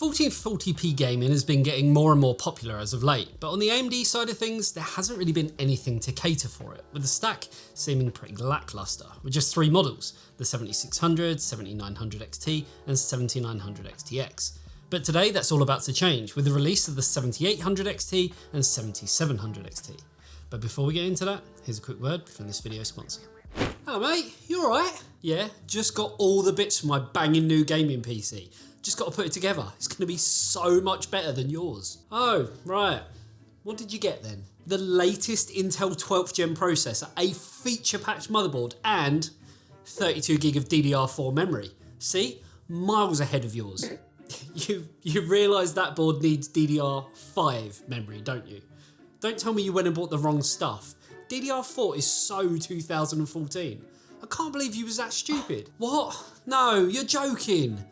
1440p gaming has been getting more and more popular as of late, but on the AMD side of things, there hasn't really been anything to cater for it, with the stack seeming pretty lackluster, with just 3 models, the 7600, 7900 XT and 7900 XTX. But today that's all about to change, with the release of the 7800 XT and 7700 XT. But before we get into that, here's a quick word from this video sponsor. Hello mate, you alright? Yeah, just got all the bits for my banging new gaming PC. Just got to put it together. It's going to be so much better than yours. Oh, right. What did you get then? The latest Intel 12th gen processor, a feature-packed motherboard, and 32 gig of DDR4 memory. See? Miles ahead of yours. You realise that board needs DDR5 memory, don't you? Don't tell me you went and bought the wrong stuff. DDR4 is so 2014. I can't believe you was that stupid. What? No, you're joking.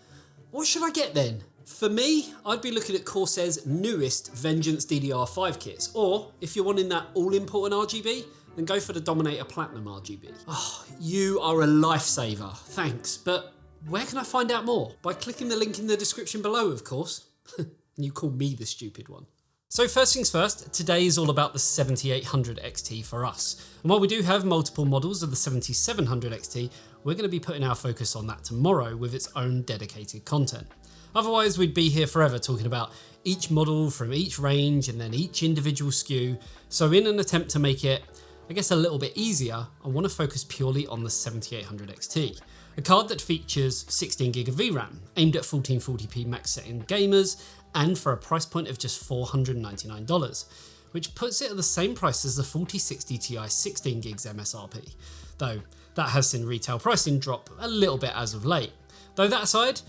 What should I get then? For me, I'd be looking at Corsair's newest Vengeance DDR5 kits, or if you're wanting that all-important RGB, then go for the Dominator Platinum RGB. Oh, you are a lifesaver, thanks, but where can I find out more? By clicking the link in the description below, of course. And you call me the stupid one. So first things first, today is all about the 7800 XT for us. And while we do have multiple models of the 7700 XT, we're going to be putting our focus on that tomorrow with its own dedicated content. Otherwise, we'd be here forever talking about each model from each range and then each individual SKU. So in an attempt to make it, I guess, a little bit easier, I want to focus purely on the 7800 XT. A card that features 16 gig of VRAM, aimed at 1440p max setting gamers, and for a price point of just $499, which puts it at the same price as the 4060 Ti 16 gigs MSRP, though that has seen retail pricing drop a little bit as of late. Though that aside,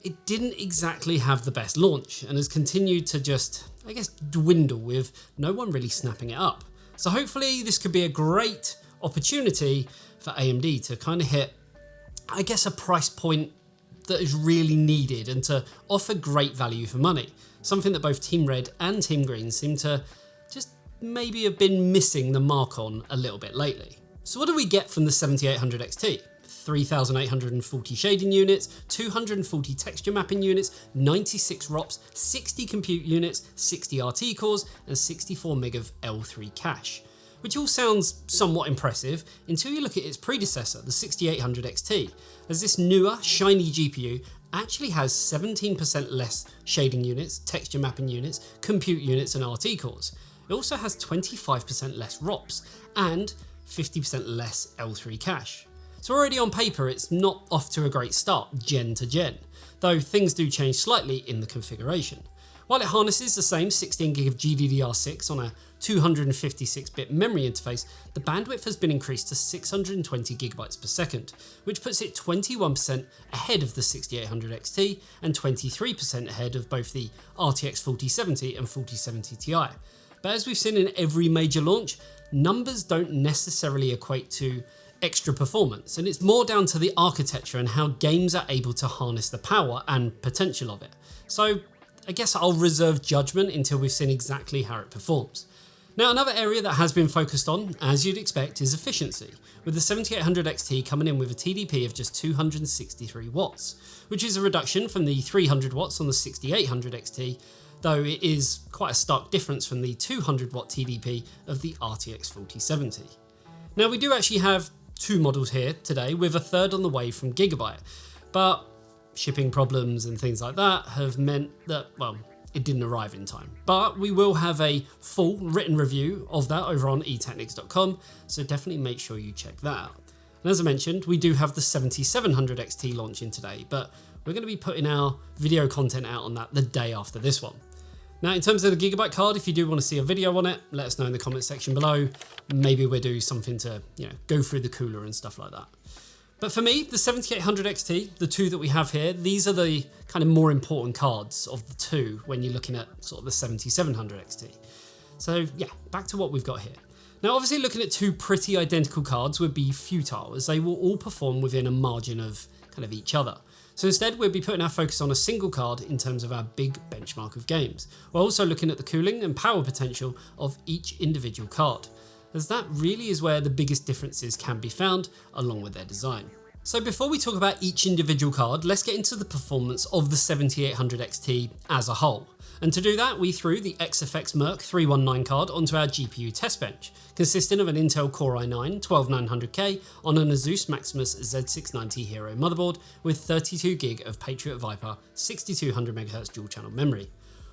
it didn't exactly have the best launch and has continued to just, I guess, dwindle with no one really snapping it up. So hopefully this could be a great opportunity for AMD to kind of hit, I guess, a price point that is really needed and to offer great value for money. Something that both Team Red and Team Green seem to just maybe have been missing the mark on a little bit lately. So what do we get from the 7800 XT? 3,840 shading units, 240 texture mapping units, 96 ROPs, 60 compute units, 60 RT cores, and 64 MB of L3 cache. Which all sounds somewhat impressive until you look at its predecessor, the 6800 XT, as this newer, shiny GPU actually has 17% less shading units, texture mapping units, compute units, and RT cores. It also has 25% less ROPs and 50% less L3 cache. So already on paper, it's not off to a great start, gen to gen, though things do change slightly in the configuration. While it harnesses the same 16 gig of GDDR6 on a 256-bit memory interface, the bandwidth has been increased to 620 gigabytes per second, which puts it 21% ahead of the 6800 XT and 23% ahead of both the RTX 4070 and 4070 Ti. But as we've seen in every major launch, numbers don't necessarily equate to extra performance, and it's more down to the architecture and how games are able to harness the power and potential of it. So I guess I'll reserve judgment until we've seen exactly how it performs. Now, another area that has been focused on, as you'd expect, is efficiency, with the 7800 XT coming in with a TDP of just 263 watts, which is a reduction from the 300 watts on the 6800 XT, though it is quite a stark difference from the 200 watt TDP of the RTX 4070. Now, we do actually have 2 models here today, with a third on the way from Gigabyte, but shipping problems and things like that have meant that, well, it didn't arrive in time. But we will have a full written review of that over on eTeknix.com, so definitely make sure you check that out. And as I mentioned, we do have the 7700 XT launching today, but we're going to be putting our video content out on that the day after this one. Now, in terms of the Gigabyte card, if you do want to see a video on it, let us know in the comment section below. Maybe we'll do something to, go through the cooler and stuff like that. But for me, the 7800 XT, the 2 that we have here, these are the kind of more important cards of the 2 when you're looking at sort of the 7700 XT. So yeah, back to what we've got here. Now, obviously looking at 2 pretty identical cards would be futile, as they will all perform within a margin of kind of each other. So instead, we'll be putting our focus on a single card in terms of our big benchmark of games, while also looking at the cooling and power potential of each individual card, as that really is where the biggest differences can be found along with their design. So before we talk about each individual card, let's get into the performance of the 7800 XT as a whole. And to do that, we threw the XFX MERC 319 card onto our GPU test bench, consisting of an Intel Core i9 12900K on an Asus Maximus Z690 Hero motherboard with 32GB of Patriot Viper 6200MHz dual channel memory.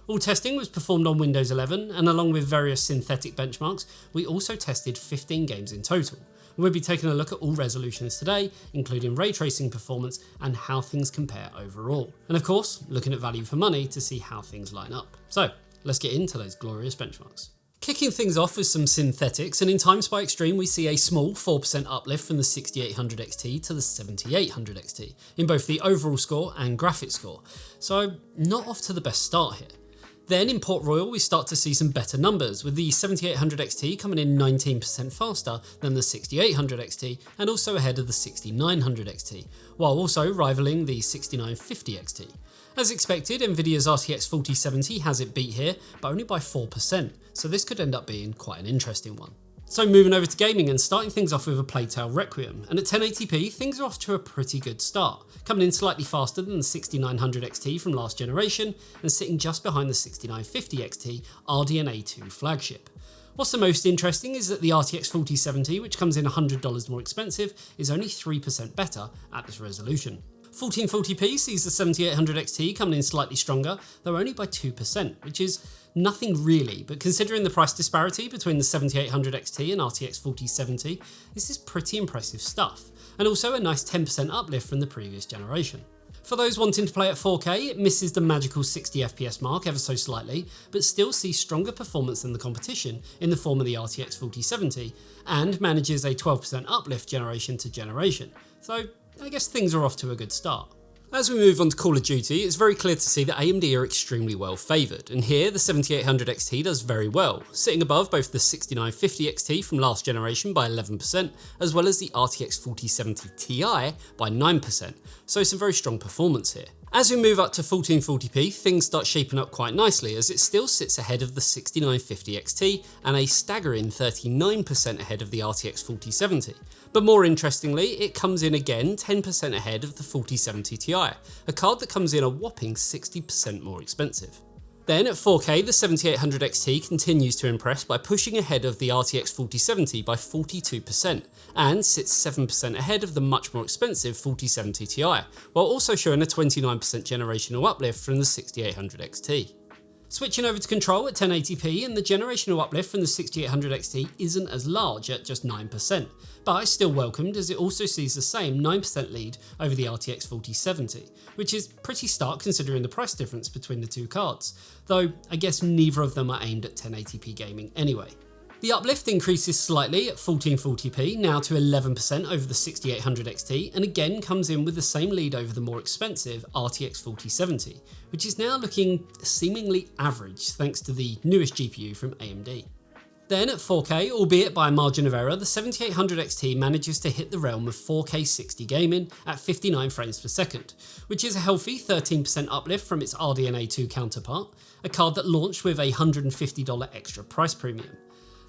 All testing was performed on Windows 11, and along with various synthetic benchmarks, we also tested 15 games in total. We'll be taking a look at all resolutions today, including ray tracing performance and how things compare overall. And of course, looking at value for money to see how things line up. So let's get into those glorious benchmarks. Kicking things off with some synthetics, and in Timespy Extreme we see a small 4% uplift from the 6800 XT to the 7800 XT, in both the overall score and graphics score. So not off to the best start here. Then in Port Royal we start to see some better numbers, with the 7800 XT coming in 19% faster than the 6800 XT and also ahead of the 6900 XT, while also rivaling the 6950 XT. As expected, NVIDIA's RTX 4070 has it beat here, but only by 4%, so this could end up being quite an interesting one. So moving over to gaming and starting things off with a Plague Tale Requiem, and at 1080p things are off to a pretty good start, coming in slightly faster than the 6900 XT from last generation and sitting just behind the 6950 XT RDNA 2 flagship. What's the most interesting is that the RTX 4070, which comes in $100 more expensive, is only 3% better at this resolution. 1440p sees the 7800 XT coming in slightly stronger, though only by 2%, which is nothing really, but considering the price disparity between the 7800 XT and RTX 4070, this is pretty impressive stuff, and also a nice 10% uplift from the previous generation. For those wanting to play at 4K, it misses the magical 60 FPS mark ever so slightly, but still sees stronger performance than the competition in the form of the RTX 4070, and manages a 12% uplift generation to generation, so I guess things are off to a good start. As we move on to Call of Duty, it's very clear to see that AMD are extremely well favoured, and here the 7800 XT does very well, sitting above both the 6950 XT from last generation by 11%, as well as the RTX 4070 Ti by 9%, so some very strong performance here. As we move up to 1440p, things start shaping up quite nicely, as it still sits ahead of the 6950 XT and a staggering 39% ahead of the RTX 4070. But more interestingly, it comes in again 10% ahead of the 4070 Ti, a card that comes in a whopping 60% more expensive. Then at 4K, the 7800 XT continues to impress by pushing ahead of the RTX 4070 by 42% and sits 7% ahead of the much more expensive 4070 Ti, while also showing a 29% generational uplift from the 6800 XT. Switching over to control at 1080p, and the generational uplift from the 6800 XT isn't as large at just 9%, but it's still welcomed as it also sees the same 9% lead over the RTX 4070, which is pretty stark considering the price difference between the two cards, though I guess neither of them are aimed at 1080p gaming anyway. The uplift increases slightly at 1440p, now to 11% over the 6800 XT, and again comes in with the same lead over the more expensive RTX 4070, which is now looking seemingly average thanks to the newest GPU from AMD. Then at 4K, albeit by a margin of error, the 7800 XT manages to hit the realm of 4K 60 gaming at 59 frames per second, which is a healthy 13% uplift from its RDNA 2 counterpart, a card that launched with a $150 extra price premium.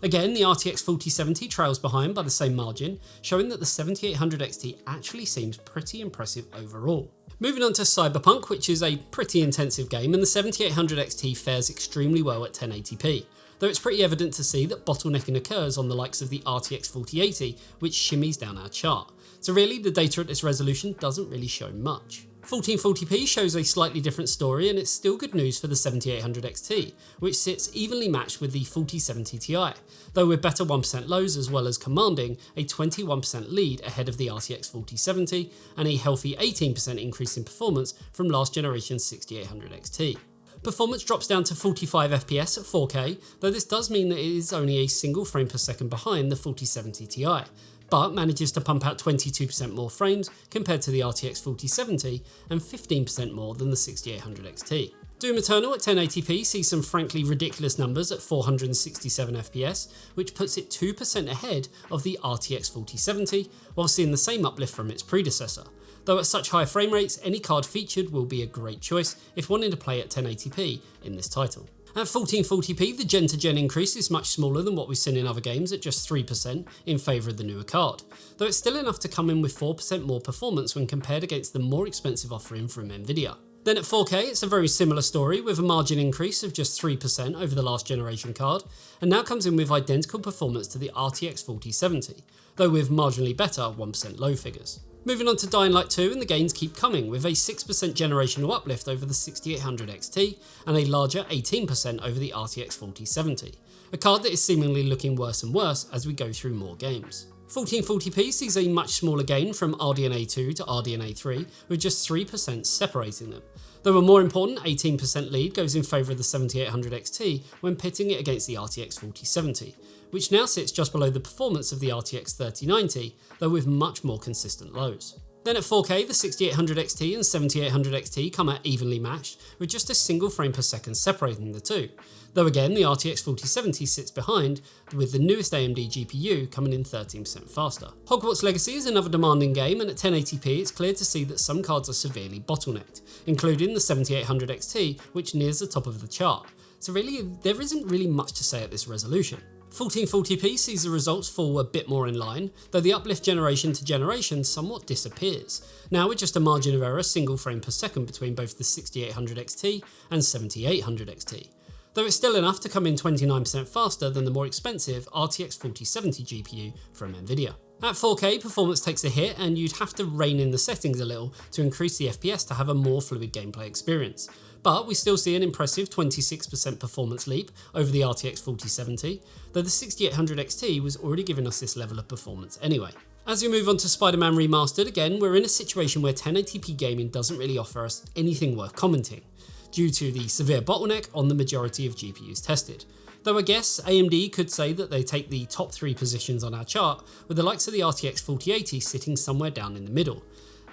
Again, the RTX 4070 trails behind by the same margin, showing that the 7800 XT actually seems pretty impressive overall. Moving on to Cyberpunk, which is a pretty intensive game, and the 7800 XT fares extremely well at 1080p, though it's pretty evident to see that bottlenecking occurs on the likes of the RTX 4080, which shimmies down our chart. So really, the data at this resolution doesn't really show much. 1440p shows a slightly different story, and it's still good news for the 7800 XT, which sits evenly matched with the 4070 Ti, though with better 1% lows as well as commanding a 21% lead ahead of the RTX 4070 and a healthy 18% increase in performance from last generation's 6800 XT. Performance drops down to 45 FPS at 4K, though this does mean that it is only a single frame per second behind the 4070 Ti, but manages to pump out 22% more frames compared to the RTX 4070 and 15% more than the 6800 XT. Doom Eternal at 1080p sees some frankly ridiculous numbers at 467 FPS, which puts it 2% ahead of the RTX 4070, while seeing the same uplift from its predecessor. Though at such high frame rates, any card featured will be a great choice if wanting to play at 1080p in this title. At 1440p, the gen to gen increase is much smaller than what we've seen in other games at just 3% in favour of the newer card, though it's still enough to come in with 4% more performance when compared against the more expensive offering from NVIDIA. Then at 4K, it's a very similar story with a margin increase of just 3% over the last generation card, and now comes in with identical performance to the RTX 4070, though with marginally better 1% low figures. Moving on to Dying Light 2, and the gains keep coming with a 6% generational uplift over the 6800 XT and a larger 18% over the RTX 4070, a card that is seemingly looking worse and worse as we go through more games. 1440p sees a much smaller gain from RDNA 2 to RDNA 3 with just 3% separating them, though a more important 18% lead goes in favour of the 7800 XT when pitting it against the RTX 4070, which now sits just below the performance of the RTX 3090, though with much more consistent lows. Then at 4K, the 6800 XT and 7800 XT come out evenly matched, with just a single frame per second separating the two, though again the RTX 4070 sits behind, with the newest AMD GPU coming in 13% faster. Hogwarts Legacy is another demanding game, and at 1080p it's clear to see that some cards are severely bottlenecked, including the 7800 XT, which nears the top of the chart, so really there isn't really much to say at this resolution. 1440p sees the results fall a bit more in line, though the uplift generation to generation somewhat disappears, now with just a margin of error single frame per second between both the 6800 XT and 7800 XT, though it's still enough to come in 29% faster than the more expensive RTX 4070 GPU from NVIDIA. At 4K, performance takes a hit and you'd have to rein in the settings a little to increase the FPS to have a more fluid gameplay experience. But we still see an impressive 26% performance leap over the RTX 4070, though the 6800 XT was already giving us this level of performance anyway. As we move on to Spider-Man Remastered, again we're in a situation where 1080p gaming doesn't really offer us anything worth commenting, due to the severe bottleneck on the majority of GPUs tested. Though I guess AMD could say that they take the top 3 positions on our chart, with the likes of the RTX 4080 sitting somewhere down in the middle.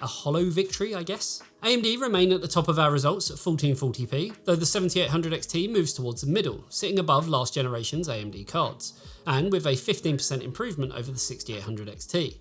A hollow victory, I guess? AMD remain at the top of our results at 1440p, though the 7800 XT moves towards the middle, sitting above last generation's AMD cards, and with a 15% improvement over the 6800 XT.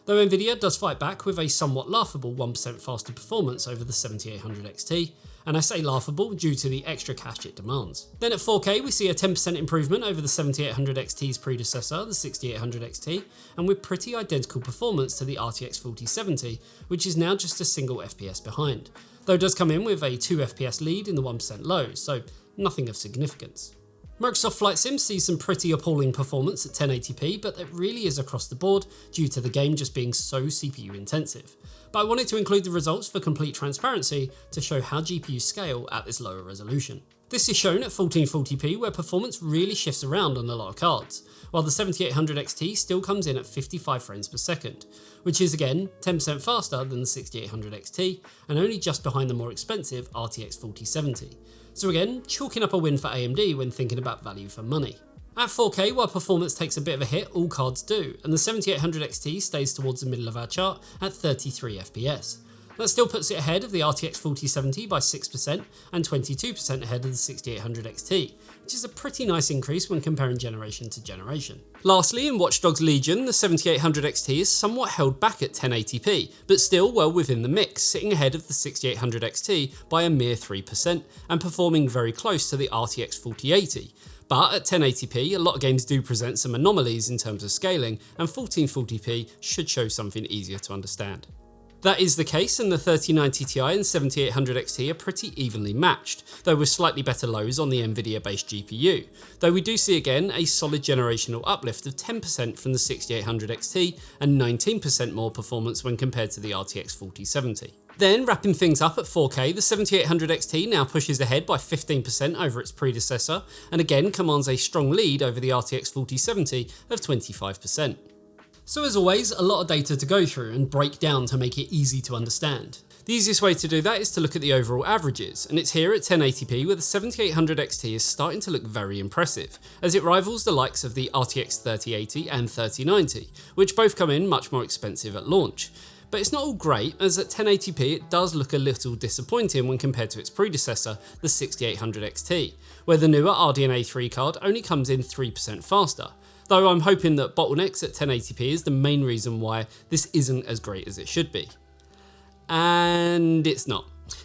Though NVIDIA does fight back with a somewhat laughable 1% faster performance over the 7800 XT, and I say laughable due to the extra cache it demands. Then at 4K we see a 10% improvement over the 7800 XT's predecessor, the 6800 XT, and with pretty identical performance to the RTX 4070, which is now just a single FPS behind, though it does come in with a 2 FPS lead in the 1% low, so nothing of significance. Microsoft Flight Sim sees some pretty appalling performance at 1080p, but that really is across the board due to the game just being so CPU intensive. But I wanted to include the results for complete transparency to show how GPUs scale at this lower resolution. This is shown at 1440p, where performance really shifts around on a lot of cards, while the 7800 XT still comes in at 55 frames per second, which is again 10% faster than the 6800 XT and only just behind the more expensive RTX 4070. So again, chalking up a win for AMD when thinking about value for money. At 4K, while performance takes a bit of a hit, all cards do, and the 7800 XT stays towards the middle of our chart at 33 FPS. That still puts it ahead of the RTX 4070 by 6% and 22% ahead of the 6800 XT, which is a pretty nice increase when comparing generation to generation. Lastly, in Watch Dogs Legion, the 7800 XT is somewhat held back at 1080p, but still well within the mix, sitting ahead of the 6800 XT by a mere 3% and performing very close to the RTX 4080. But at 1080p, a lot of games do present some anomalies in terms of scaling, and 1440p should show something easier to understand. That is the case, and the 3090 Ti and 7800 XT are pretty evenly matched, though with slightly better lows on the NVIDIA based GPU, though we do see again a solid generational uplift of 10% from the 6800 XT and 19% more performance when compared to the RTX 4070. Then, wrapping things up at 4K, the 7800 XT now pushes ahead by 15% over its predecessor, and again commands a strong lead over the RTX 4070 of 25%. So as always, a lot of data to go through and break down to make it easy to understand. The easiest way to do that is to look at the overall averages, and it's here at 1080p where the 7800 XT is starting to look very impressive, as it rivals the likes of the RTX 3080 and 3090, which both come in much more expensive at launch. But it's not all great, as at 1080p it does look a little disappointing when compared to its predecessor, the 6800 XT, where the newer RDNA 3 card only comes in 3% faster. Though I'm hoping that bottlenecks at 1080p is the main reason why this isn't as great as it should be. And it's not.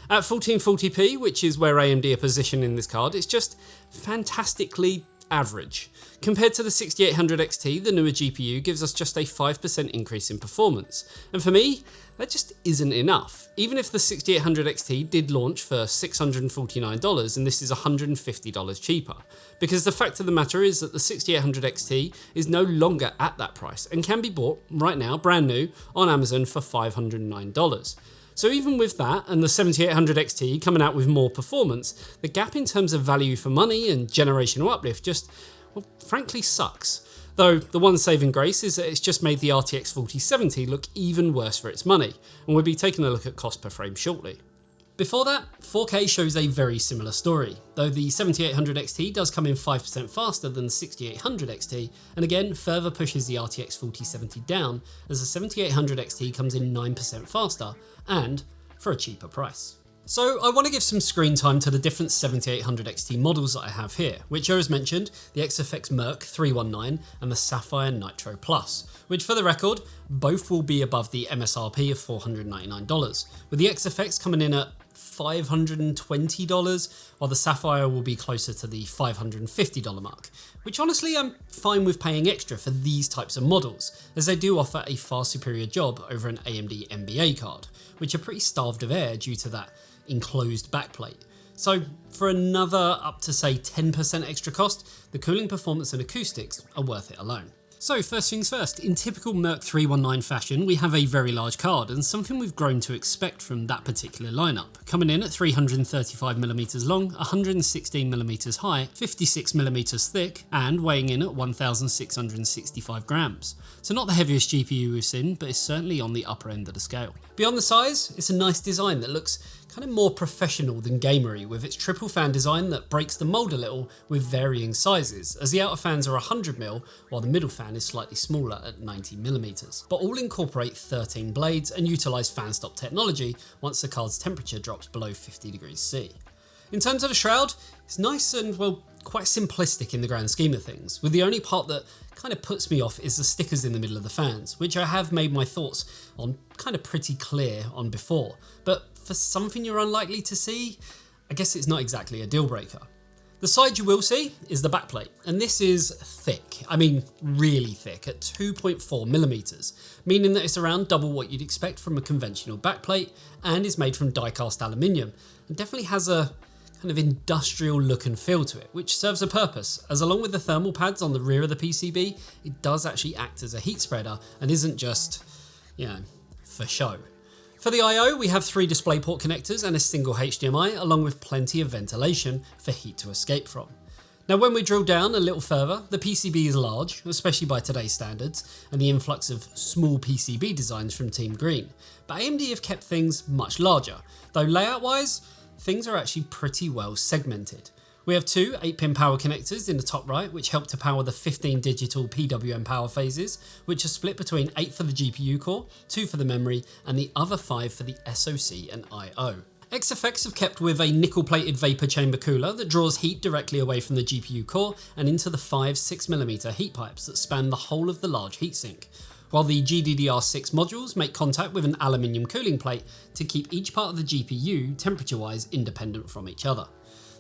At 1440p, which is where AMD are positioning this card, it's just fantastically average. Compared to the 6800 XT, the newer GPU gives us just a 5% increase in performance. And for me, that just isn't enough. Even if the 6800 XT did launch for $649 and this is $150 cheaper. Because the fact of the matter is that the 6800 XT is no longer at that price and can be bought right now, brand new, on Amazon for $509. So even with that and the 7800 XT coming out with more performance, the gap in terms of value for money and generational uplift just, well, frankly sucks. Though the one saving grace is that it's just made the RTX 4070 look even worse for its money, and we'll be taking a look at cost per frame shortly. Before that, 4K shows a very similar story, though the 7800 XT does come in 5% faster than the 6800 XT, and again further pushes the RTX 4070 down as the 7800 XT comes in 9% faster and for a cheaper price. So I want to give some screen time to the different 7800 XT models that I have here, which are as mentioned, the XFX MERC 319 and the Sapphire NITRO Plus, which for the record, both will be above the MSRP of $499, with the XFX coming in at $520, while the Sapphire will be closer to the $550 mark, which honestly I'm fine with paying extra for these types of models, as they do offer a far superior job over an AMD NBA card, which are pretty starved of air due to that enclosed backplate. So for another up to say 10% extra cost, the cooling performance and acoustics are worth it alone. So first things first, in typical MERC 319 fashion, we have a very large card and something we've grown to expect from that particular lineup, coming in at 335mm long, 116mm high, 56mm thick, and weighing in at 1,665 grams. So not the heaviest GPU we've seen, but it's certainly on the upper end of the scale. Beyond the size, it's a nice design that looks kind of more professional than gamery, with its triple fan design that breaks the mold a little with varying sizes, as the outer fans are 100mm while the middle fan is slightly smaller at 90mm, but all incorporate 13 blades and utilise fan stop technology once the card's temperature drops below 50 degrees C. In terms of the shroud, it's nice and, well, quite simplistic in the grand scheme of things, with the only part that kind of puts me off is the stickers in the middle of the fans, which I have made my thoughts on kind of pretty clear on before, but for something you're unlikely to see, I guess it's not exactly a deal breaker. The side you will see is the backplate, and this is thick, I mean really thick, at 2.4mm, meaning that it's around double what you'd expect from a conventional backplate and is made from die-cast aluminium, and definitely has a kind of industrial look and feel to it, which serves a purpose, as along with the thermal pads on the rear of the PCB, it does actually act as a heat spreader and isn't just, you know, for show. For the I/O, we have 3 DisplayPort connectors and a single HDMI, along with plenty of ventilation for heat to escape from. Now when we drill down a little further, the PCB is large, especially by today's standards, and the influx of small PCB designs from Team Green, but AMD have kept things much larger, though layout wise, things are actually pretty well segmented. We have 2 8-pin power connectors in the top right, which help to power the 15 digital PWM power phases, which are split between 8 for the GPU core, 2 for the memory, and the other 5 for the SoC and I/O. XFX have kept with a nickel-plated vapor chamber cooler that draws heat directly away from the GPU core and into the 5 6mm heat pipes that span the whole of the large heatsink, while the GDDR6 modules make contact with an aluminium cooling plate to keep each part of the GPU temperature-wise independent from each other.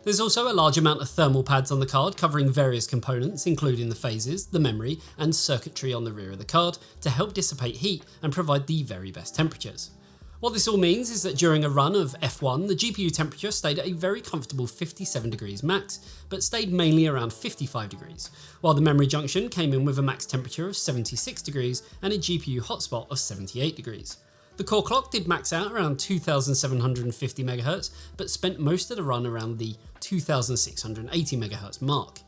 There's also a large amount of thermal pads on the card covering various components, including the phases, the memory, and circuitry on the rear of the card to help dissipate heat and provide the very best temperatures. What this all means is that during a run of F1, the GPU temperature stayed at a very comfortable 57 degrees max, but stayed mainly around 55 degrees, while the memory junction came in with a max temperature of 76 degrees and a GPU hotspot of 78 degrees. The core clock did max out around 2750 MHz, but spent most of the run around the 2680 MHz mark.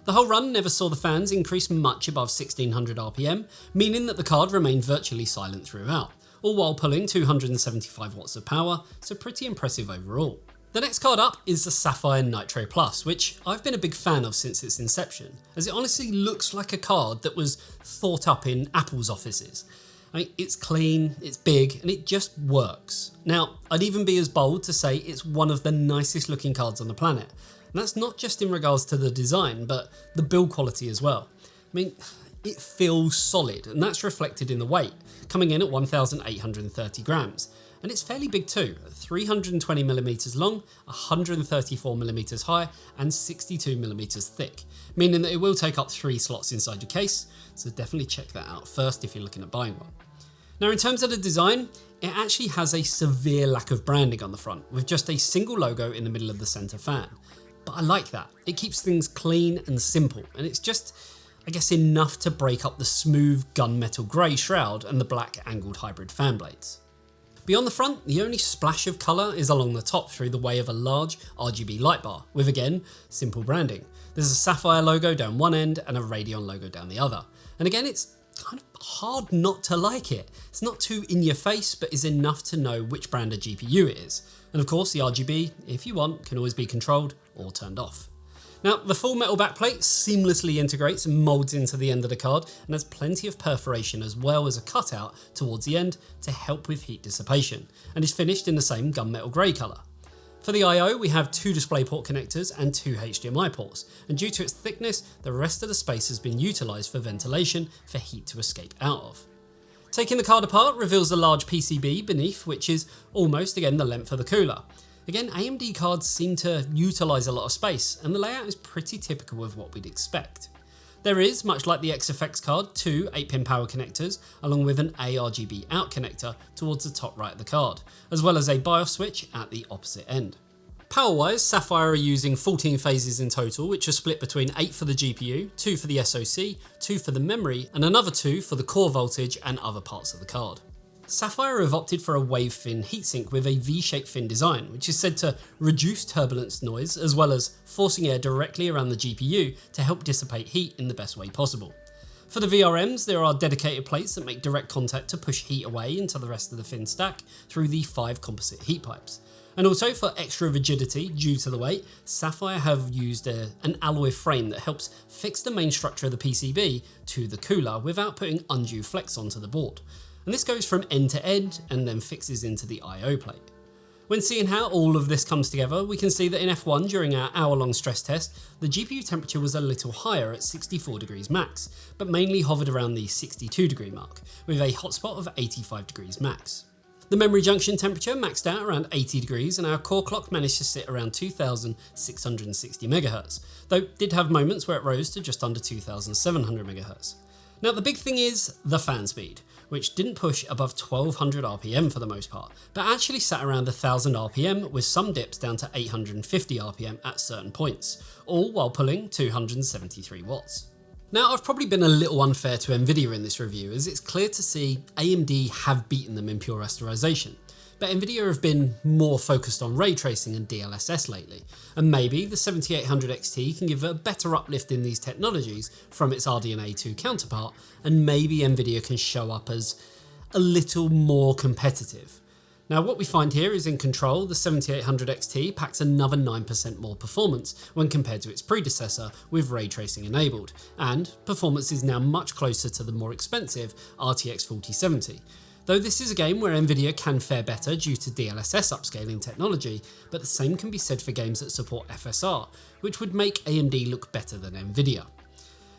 The whole run never saw the fans increase much above 1600 RPM, meaning that the card remained virtually silent throughout, all while pulling 275 watts of power, so pretty impressive overall. The next card up is the Sapphire NITRO Plus, which I've been a big fan of since its inception, as it honestly looks like a card that was thought up in Apple's offices. I mean, it's clean, it's big, and it just works. Now, I'd even be as bold to say it's one of the nicest looking cards on the planet. And that's not just in regards to the design, but the build quality as well. I mean, it feels solid, and that's reflected in the weight, coming in at 1,830 grams. and it's fairly big too, 320mm long, 134mm high, and 62mm thick, meaning that it will take up 3 slots inside your case, so definitely check that out first if you're looking at buying one. Now in terms of the design, it actually has a severe lack of branding on the front, with just a single logo in the middle of the centre fan. But I like that. It keeps things clean and simple, and it's just, I guess, enough to break up the smooth gunmetal grey shroud and the black angled hybrid fan blades. Beyond the front, the only splash of colour is along the top through the way of a large RGB light bar, with again, simple branding. There's a Sapphire logo down one end and a Radeon logo down the other. And again, it's kind of hard not to like it. It's not too in your face, but is enough to know which brand of GPU it is. And of course the RGB, if you want, can always be controlled or turned off. Now the full metal backplate seamlessly integrates and molds into the end of the card and has plenty of perforation as well as a cutout towards the end to help with heat dissipation, and is finished in the same gunmetal grey colour. For the I/O, we have 2 DisplayPort connectors and 2 HDMI ports, and due to its thickness, the rest of the space has been utilised for ventilation for heat to escape out of. Taking the card apart reveals the large PCB beneath, which is almost again the length of the cooler. Again, AMD cards seem to utilise a lot of space, and the layout is pretty typical of what we'd expect. There is, much like the XFX card, 2 8-pin power connectors, along with an ARGB out connector towards the top right of the card, as well as a BIOS switch at the opposite end. Power-wise, Sapphire are using 14 phases in total, which are split between 8 for the GPU, 2 for the SoC, 2 for the memory, and another 2 for the core voltage and other parts of the card. Sapphire have opted for a wave fin heatsink with a V-shaped fin design, which is said to reduce turbulence noise as well as forcing air directly around the GPU to help dissipate heat in the best way possible. For the VRMs, there are dedicated plates that make direct contact to push heat away into the rest of the fin stack through the 5 composite heat pipes. And also for extra rigidity due to the weight, Sapphire have used an alloy frame that helps fix the main structure of the PCB to the cooler without putting undue flex onto the board. And this goes from end to end and then fixes into the I/O plate. When seeing how all of this comes together, we can see that in F1 during our hour-long stress test, the GPU temperature was a little higher at 64 degrees max, but mainly hovered around the 62 degree mark, with a hotspot of 85 degrees max. The memory junction temperature maxed out around 80 degrees and our core clock managed to sit around 2660 MHz, though it did have moments where it rose to just under 2700 MHz. Now the big thing is the fan speed, which didn't push above 1200 RPM for the most part, but actually sat around 1000 RPM with some dips down to 850 RPM at certain points, all while pulling 273 watts. Now I've probably been a little unfair to NVIDIA in this review, as it's clear to see AMD have beaten them in pure rasterization, but NVIDIA have been more focused on ray tracing and DLSS lately, and maybe the 7800 XT can give a better uplift in these technologies from its RDNA 2 counterpart, and maybe NVIDIA can show up as a little more competitive. Now what we find here is in Control, the 7800 XT packs another 9% more performance when compared to its predecessor with ray tracing enabled, and performance is now much closer to the more expensive RTX 4070. Though this is a game where NVIDIA can fare better due to DLSS upscaling technology, but the same can be said for games that support FSR, which would make AMD look better than NVIDIA.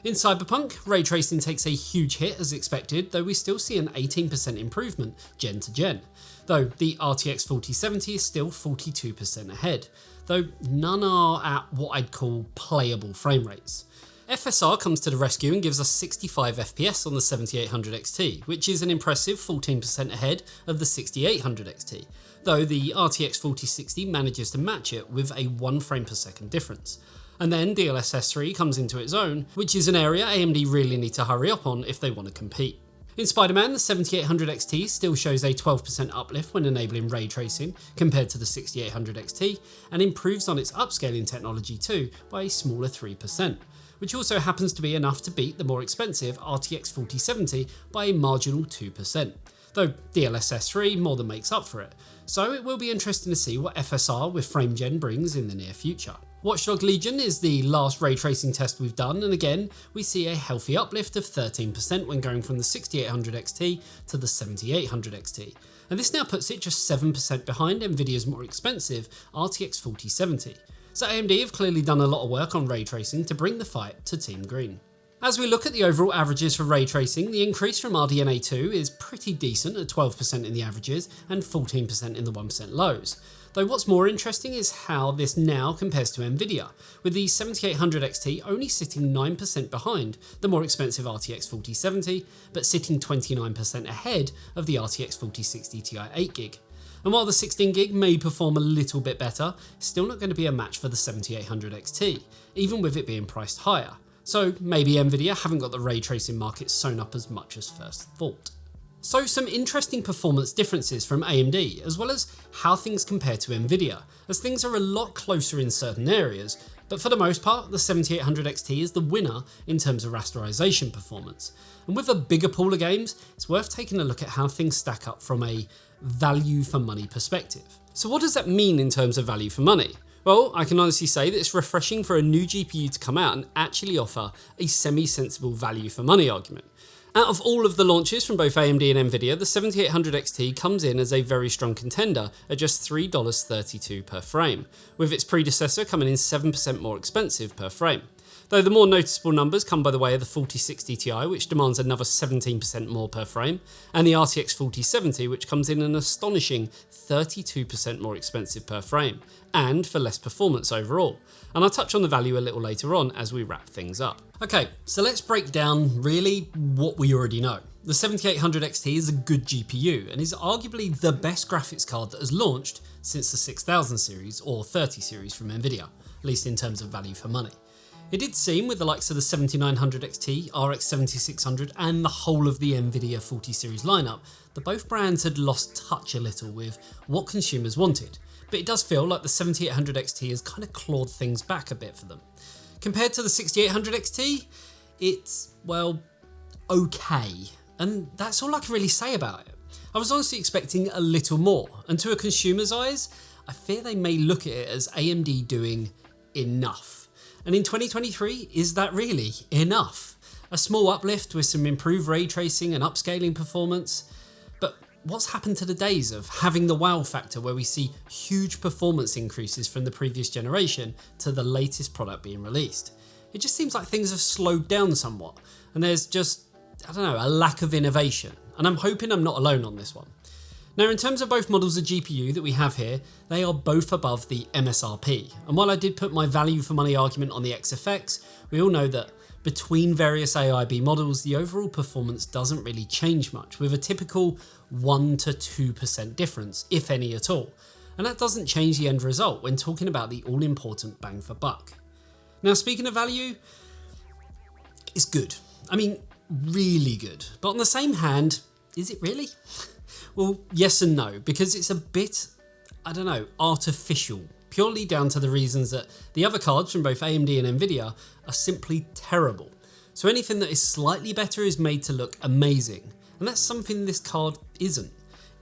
In Cyberpunk, ray tracing takes a huge hit as expected, though we still see an 18% improvement gen to gen, though the RTX 4070 is still 42% ahead, though none are at what I'd call playable frame rates. FSR comes to the rescue and gives us 65 FPS on the 7800 XT, which is an impressive 14% ahead of the 6800 XT, though the RTX 4060 manages to match it with a 1 frame per second difference. And then DLSS 3 comes into its own, which is an area AMD really need to hurry up on if they want to compete. In Spider-Man, the 7800 XT still shows a 12% uplift when enabling ray tracing compared to the 6800 XT, and improves on its upscaling technology too by a smaller 3%. Which also happens to be enough to beat the more expensive RTX 4070 by a marginal 2%, though DLSS 3 more than makes up for it, so it will be interesting to see what FSR with FrameGen brings in the near future. Watch Dogs Legion is the last ray tracing test we've done, and again we see a healthy uplift of 13% when going from the 6800 XT to the 7800 XT, and this now puts it just 7% behind NVIDIA's more expensive RTX 4070. So AMD have clearly done a lot of work on ray tracing to bring the fight to Team Green. As we look at the overall averages for ray tracing, the increase from RDNA 2 is pretty decent at 12% in the averages and 14% in the 1% lows. Though what's more interesting is how this now compares to NVIDIA, with the 7800 XT only sitting 9% behind the more expensive RTX 4070, but sitting 29% ahead of the RTX 4060 Ti 8GB. And while the 16GB may perform a little bit better, it's still not going to be a match for the 7800 XT, even with it being priced higher. So maybe NVIDIA haven't got the ray tracing market sewn up as much as first thought. So some interesting performance differences from AMD, as well as how things compare to NVIDIA, as things are a lot closer in certain areas, but for the most part, the 7800 XT is the winner in terms of rasterization performance. And with a bigger pool of games, it's worth taking a look at how things stack up from a value for money perspective. So what does that mean in terms of value for money? Well, I can honestly say that it's refreshing for a new GPU to come out and actually offer a semi-sensible value for money argument. Out of all of the launches from both AMD and NVIDIA, the 7800 XT comes in as a very strong contender at just $3.32 per frame, with its predecessor coming in 7% more expensive per frame. Though the more noticeable numbers come by the way of the 4060 Ti, which demands another 17% more per frame, and the RTX 4070, which comes in an astonishing 32% more expensive per frame, and for less performance overall. And I'll touch on the value a little later on as we wrap things up. Okay, so let's break down really what we already know. The 7800 XT is a good GPU and is arguably the best graphics card that has launched since the 6000 series or 30 series from NVIDIA, at least in terms of value for money. It did seem with the likes of the 7900 XT, RX 7600 and the whole of the NVIDIA 40 series lineup that both brands had lost touch a little with what consumers wanted, but it does feel like the 7800 XT has kind of clawed things back a bit for them. Compared to the 6800 XT, it's, well, okay, and that's all I can really say about it. I was honestly expecting a little more, and to a consumer's eyes, I fear they may look at it as AMD doing enough. And in 2023, is that really enough? A small uplift with some improved ray tracing and upscaling performance, but what's happened to the days of having the wow factor where we see huge performance increases from the previous generation to the latest product being released? It just seems like things have slowed down somewhat, and there's just, I don't know, a lack of innovation, and I'm hoping I'm not alone on this one. Now, in terms of both models of GPU that we have here, they are both above the MSRP. And while I did put my value for money argument on the XFX, we all know that between various AIB models, the overall performance doesn't really change much, with a typical 1 to 2% difference, if any at all. And that doesn't change the end result when talking about the all-important bang for buck. Now, speaking of value, it's good. I mean, really good. But on the same hand, is it really? Well, yes and no, because it's a bit, I don't know, artificial, purely down to the reasons that the other cards from both AMD and NVIDIA are simply terrible. So anything that is slightly better is made to look amazing, and that's something this card isn't.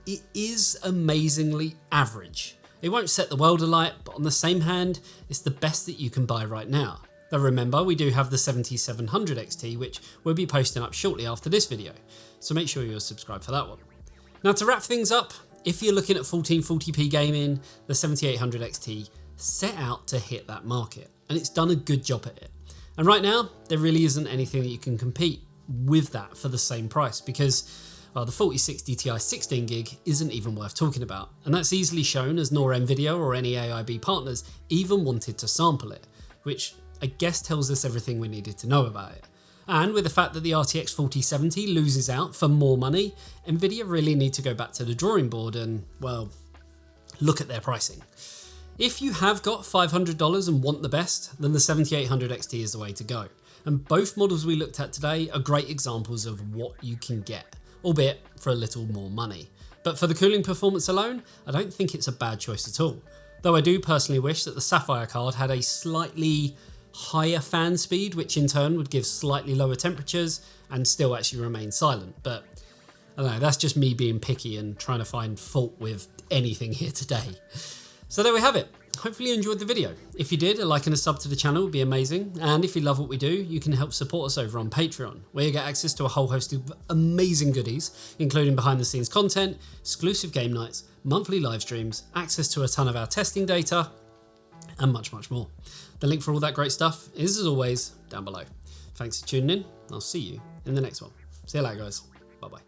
It is amazingly average. It won't set the world alight, but on the same hand, it's the best that you can buy right now. Though remember, we do have the 7700 XT, which we'll be posting up shortly after this video, so make sure you're subscribed for that one. Now, to wrap things up, if you're looking at 1440p gaming, the 7800 XT set out to hit that market, and it's done a good job at it. And right now, there really isn't anything that you can compete with that for the same price, because well, the 4060 Ti 16GB isn't even worth talking about, and that's easily shown as nor NVIDIA or any AIB partners even wanted to sample it, which I guess tells us everything we needed to know about it. And with the fact that the RTX 4070 loses out for more money, NVIDIA really need to go back to the drawing board and, well, look at their pricing. If you have got $500 and want the best, then the 7800 XT is the way to go. And both models we looked at today are great examples of what you can get, albeit for a little more money. But for the cooling performance alone, I don't think it's a bad choice at all. Though I do personally wish that the Sapphire card had a slightly higher fan speed, which in turn would give slightly lower temperatures and still actually remain silent. But I don't know, that's just me being picky and trying to find fault with anything here today. So there we have it. Hopefully you enjoyed the video. If you did, a like and a sub to the channel would be amazing. And if you love what we do, you can help support us over on Patreon, where you get access to a whole host of amazing goodies, including behind the scenes content, exclusive game nights, monthly live streams, access to a ton of our testing data, and much, much more. The link for all that great stuff is, as always, down below. Thanks for tuning in. I'll see you in the next one. See you later, guys. Bye-bye.